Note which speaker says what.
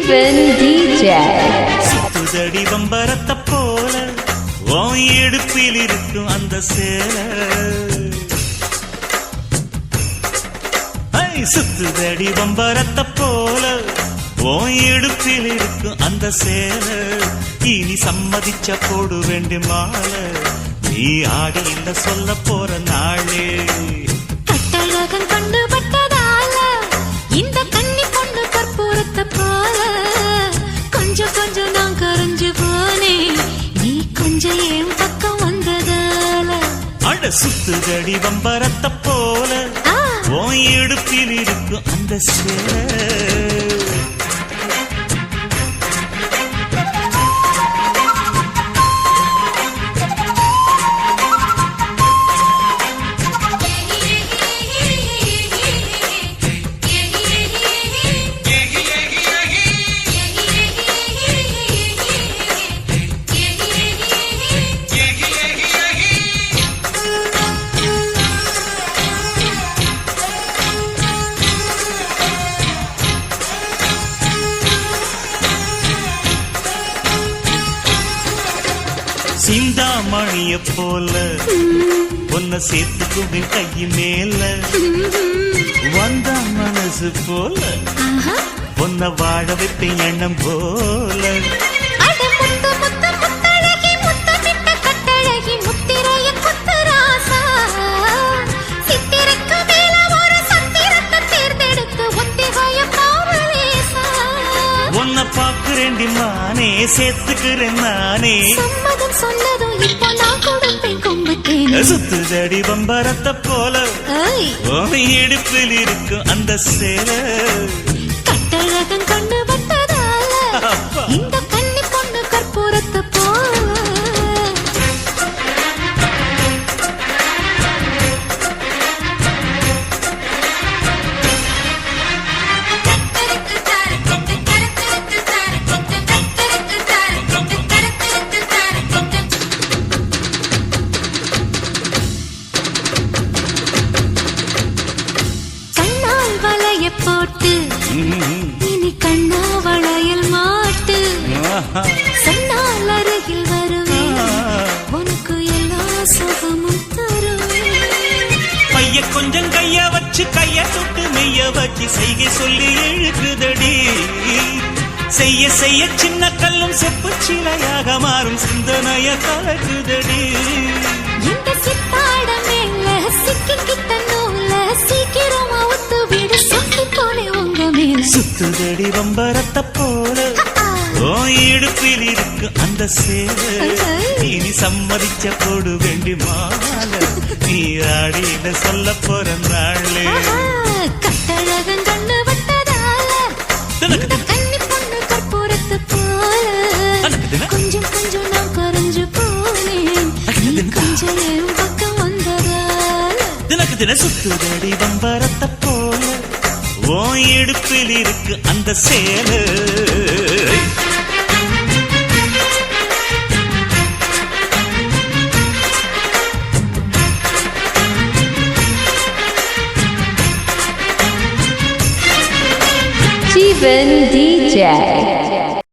Speaker 1: ஜீவன் DJ
Speaker 2: சுத்துதடி வம்பரத்த போல உன் இடுப்பில் இருக்கும் அந்த சேலை. சுத்துதடி வம்பரத்த போல உன் இடுப்பில் இருக்கும் அந்த சேலை. இனி சம்மதிச்ச போடு வேண்டிய மாலை. நீ ஆடி இல்ல சொல்ல போற நாளே.
Speaker 3: கட்டழகன் கண்டு பட்டதால இந்த கண்ணி பொண்ணு கற்பூரத்தை போல கொஞ்சம் கொஞ்சம் நான் கரைஞ்சு போனேன். நீ கொஞ்சம் என் பக்கம் வந்ததால.
Speaker 2: அட சுத்துதடி வம்பரத்த போல உன் இடுப்பில் இருக்கும் அந்த சேலை. சிந்தாமணிய போல பொன்ன சேர்த்துக்குமே கைய மேல வந்த மனசு போல பொன்ன வாழ வைப்பேன் எண்ணம் போல. உன்னை பாக்குறேன்டி மானே சேர்த்துக்கிறேன் நானே. சுத்துதடி வம்பரத்த போல இடுப்பில் இருக்கும் அந்த சேலை.
Speaker 3: கட்டழகன் கண்டு பட்டதால இந்த கண்ணி பொண்ணு கற்பூரத்தை போல. போட்டு இனி கண்ணா வளையல் மாட்டு சொன்னால் அருகில் வருவேன் உனக்கு எல்லா சுகமும் தருவேன்.
Speaker 2: பைய கொஞ்சம் கைய வச்சு கைய தொட்டு மெய்ய வச்சு செய்கை சொல்லி எழுக்குதடி. செய்ய செய்ய சின்ன கல்லும் செப்பு சிலையாக மாறும் சிந்தனைய கலக்குதடி.
Speaker 3: இந்த சித்தாட மேல சிக்கிக்கிட்ட நூல சீக்கிரமா ஒத்து விடு சொத்து போனே உங்க மேல.
Speaker 2: சுத்துதடி வம்பரத்த போல உன் இடுப்பில் இருக்கு அந்த சேலை. இனி சம்மதிச்ச போடு வேண்டி மாலை. நீ ஆடியில சொல்ல போற நாளே.
Speaker 3: கட்டழகன் கண்ணு வட்டதால இந்த கண்ணி பொண்ணு கற்பூரத்தை போல கொஞ்சம் கொஞ்சம் நான் கரைஞ்சு போனேன். நீ கொஞ்சம் என் பக்கம் வந்ததால.
Speaker 2: தினக்கு தின சுத்துதடி வம்பரத்த போல உன் இடுப்பில் இருக்கு அந்த சேலை.
Speaker 1: ஜீவன் DJ